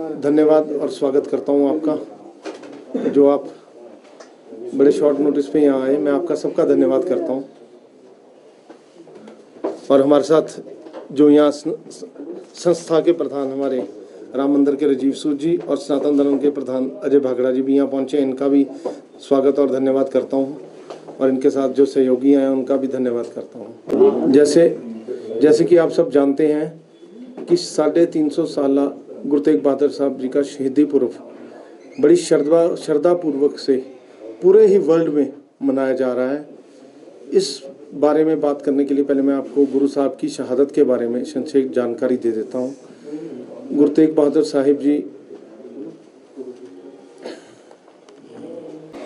धन्यवाद और स्वागत करता हूं आपका, जो आप बड़े शॉर्ट नोटिस पे यहाँ आए। मैं आपका सबका धन्यवाद करता हूं। और हमारे साथ जो यहाँ संस्था के प्रधान हमारे राम मंदिर के राजीव सूद जी और सनातन धर्म के प्रधान अजय भागड़ा जी भी यहाँ पहुँचे, इनका भी स्वागत और धन्यवाद करता हूँ। और इनके साथ जो सहयोगी हैं उनका भी धन्यवाद करता हूँ। जैसे कि आप सब जानते हैं कि 350 साल गुरु तेग बहादुर साहब जी का शहीदी पर्व बड़ी श्रद्धा पूर्वक से पूरे ही वर्ल्ड में मनाया जा रहा है। इस बारे में बात करने के लिए पहले मैं आपको गुरु साहब की शहादत के बारे में संक्षेप जानकारी दे देता हूँ। गुरु तेग बहादुर साहिब जी,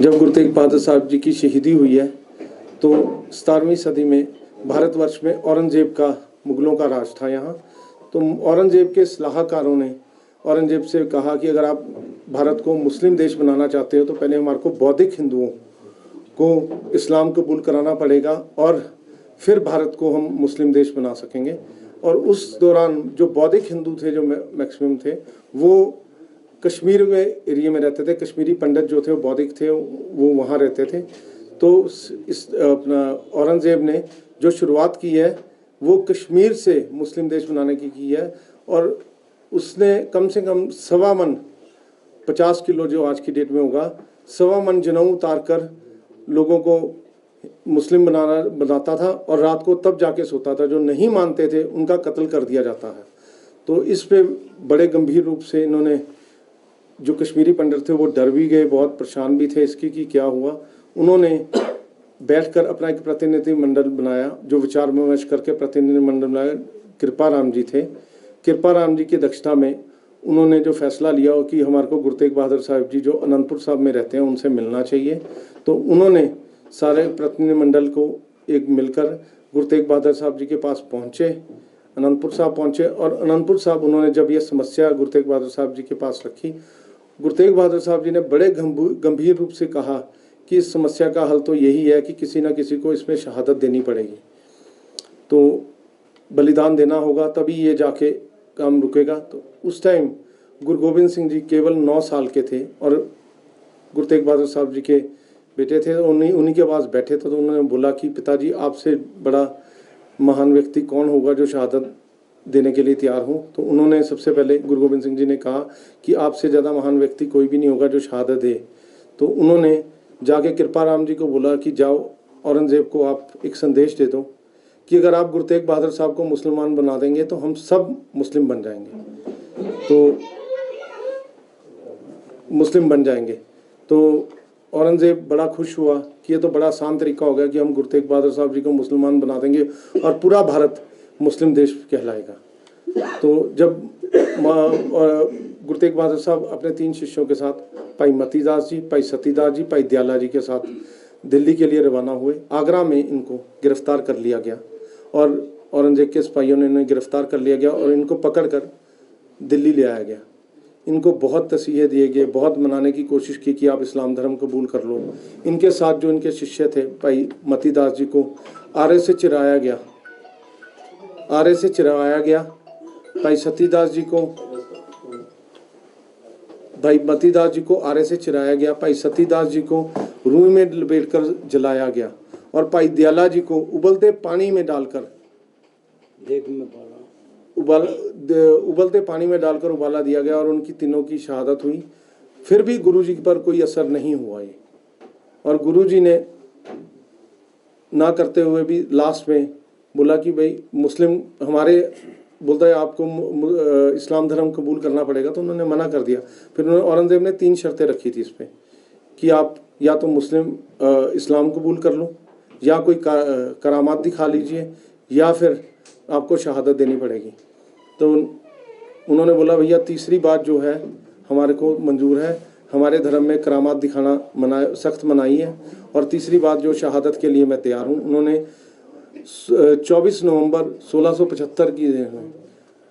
जब गुरु तेग बहादुर साहब जी की शहीदी हुई है तो 17वीं सदी में भारतवर्ष में औरंगजेब का, मुगलों का राज था यहाँ। तो औरंगजेब के सलाहकारों ने औरंगजेब से कहा कि अगर आप भारत को मुस्लिम देश बनाना चाहते हो तो पहले हमारे को बौद्धिक हिंदुओं को इस्लाम कबूल कराना पड़ेगा और फिर भारत को हम मुस्लिम देश बना सकेंगे। और उस दौरान जो बौद्धिक हिंदू थे, जो मैक्सिमम थे, वो कश्मीर में एरिया में रहते थे। कश्मीरी पंडित जो थे वो बौद्धिक थे, वो वहाँ रहते थे। तो इस अपना औरंगजेब ने जो शुरुआत की है वो कश्मीर से मुस्लिम देश बनाने की है। और उसने कम से कम 1.25 मन 50 किलो, जो आज की डेट में होगा, 1.25 मन जनेऊ उतार कर लोगों को मुस्लिम बनाता था और रात को तब जाके सोता था। जो नहीं मानते थे उनका कत्ल कर दिया जाता है। तो इस पे बड़े गंभीर रूप से इन्होंने, जो कश्मीरी पंडित थे वो डर भी गए, बहुत परेशान भी थे इसकी कि क्या हुआ। उन्होंने बैठकर अपना एक प्रतिनिधि मंडल बनाया, जो विचार विमर्श करके प्रतिनिधि मंडल बनाया। कृपा राम जी थे। कृपा राम जी की अध्यक्षता में उन्होंने जो फैसला लिया कि हमारे को गुरु तेग बहादुर साहब जी जो अनंतपुर साहब में रहते हैं उनसे मिलना चाहिए। तो उन्होंने सारे प्रतिनिधि मंडल को एक मिलकर गुरु तेग बहादुर साहब जी के पास पहुँचे, अनंतपुर साहब पहुँचे। और अनंतपुर साहब उन्होंने जब ये समस्या गुरु तेग बहादुर साहब जी के पास रखी, गुरु तेग बहादुर साहब जी ने बड़े गंभीर रूप से कहा कि इस समस्या का हल तो यही है कि किसी न किसी को इसमें शहादत देनी पड़ेगी, तो बलिदान देना होगा, तभी ये जाके काम रुकेगा। तो उस टाइम गुरु गोविंद सिंह जी केवल 9 साल के थे और गुरु तेग बहादुर साहब जी के बेटे थे। उन्हीं के पास बैठे थे। तो उन्होंने बोला कि पिताजी, आपसे बड़ा महान व्यक्ति कौन होगा जो शहादत देने के लिए तैयार हो। तो उन्होंने सबसे पहले, गुरु गोविंद सिंह जी ने कहा कि आपसे ज़्यादा महान व्यक्ति कोई भी नहीं होगा जो शहादत दे। तो उन्होंने जाके कृपा राम जी को बोला कि जाओ औरंगजेब को आप एक संदेश दे दो कि अगर आप गुरु तेग बहादुर साहब को मुसलमान बना देंगे तो हम सब मुस्लिम बन जाएंगे। तो औरंगजेब बड़ा खुश हुआ कि ये तो बड़ा आसान तरीका हो गया कि हम गुरु तेग बहादुर साहब जी को मुसलमान बना देंगे और पूरा भारत मुस्लिम देश कहलाएगा। तो जब गुरु तेग बहादुर साहब अपने 3 शिष्यों के साथ, भाई मतीदास जी, भाई सतीदास जी, भाई दयाला जी के साथ दिल्ली के लिए रवाना हुए। आगरा में इनको गिरफ्तार कर लिया गया और औरंगजेब के सिपाहियों ने इन्हें गिरफ्तार कर लिया गया और इनको पकड़कर दिल्ली ले आया गया। इनको बहुत तसीहे दिए गए, बहुत मनाने की कोशिश की कि आप इस्लाम धर्म कबूल कर लो। इनके साथ जो इनके शिष्य थे, भाई मतीदास जी को आरे से चिराया गया। भाई सतीदास जी को, भाई मतीदास जी को आरे से चिराया गया। भाई सतीदास जी को रूई में लपेटकर जलाया गया और भाई दयाला जी को उबलते पानी में डालकर उबाला दिया गया और उनकी तीनों की शहादत हुई। फिर भी गुरुजी पर कोई असर नहीं हुआ ये, और गुरुजी ने ना करते हुए भी लास्ट में बोला कि भाई मुस्लिम हमारे बोलता है आपको इस्लाम धर्म कबूल करना पड़ेगा। तो उन्होंने मना कर दिया। फिर उन्होंने, औरंगजेब ने 3 शर्तें रखी थी इस पर कि आप या तो मुस्लिम इस्लाम कबूल कर लो, या कोई करामात दिखा लीजिए, या फिर आपको शहादत देनी पड़ेगी। तो उन्होंने बोला भैया तीसरी बात जो है हमारे को मंजूर है, हमारे धर्म में करामात दिखाना सख्त मनाही है, और तीसरी बात जो शहादत के लिए मैं तैयार हूँ। उन्होंने 24 नवंबर 1675 की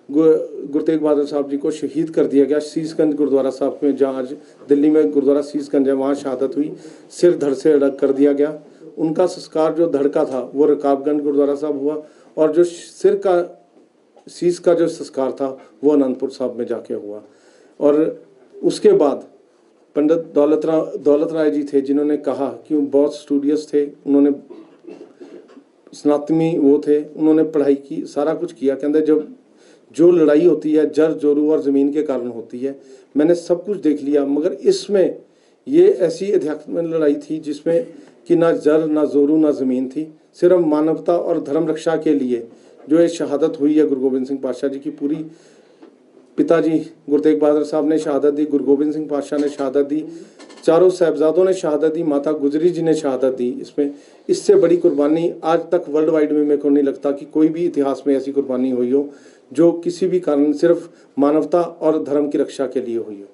गुरु तेग बहादुर साहब जी को शहीद कर दिया गया शीशगंज गुरुद्वारा साहब में, जहाँ आज दिल्ली में गुरुद्वारा शीशगंज है, वहाँ शहादत हुई। सिर धड़ से अलग कर दिया गया। उनका संस्कार जो धड़ का था वो रकाबगंज गुरुद्वारा साहब हुआ, और जो शीश का जो संस्कार था वो अनंतपुर साहब में जाके हुआ। और उसके बाद पंडित दौलत राय जी थे जिन्होंने कहा कि वो बहुत स्टूडियस थे, उन्होंने स्नातमी वो थे, उन्होंने पढ़ाई की, सारा कुछ किया। कहते जब जो लड़ाई होती है जर जोरू और ज़मीन के कारण होती है, मैंने सब कुछ देख लिया, मगर इसमें ये ऐसी अध्यात्म लड़ाई थी जिसमें कि ना जर ना जोरू ना ज़मीन थी, सिर्फ मानवता और धर्म रक्षा के लिए जो ये शहादत हुई है गुरु गोबिंद सिंह पातशाह जी की। पूरी पिताजी गुरु तेग बहादुर साहब ने शहादत दी, गुरु गोबिंद सिंह पातशाह ने शहादत दी, चारों साहबजादों ने शहादत दी, माता गुजरी जी ने शहादत दी। इसमें इससे बड़ी कुर्बानी आज तक वर्ल्ड वाइड में मेरे को नहीं लगता कि कोई भी इतिहास में ऐसी कुर्बानी हुई हो जो किसी भी कारण सिर्फ मानवता और धर्म की रक्षा के लिए हुई हो।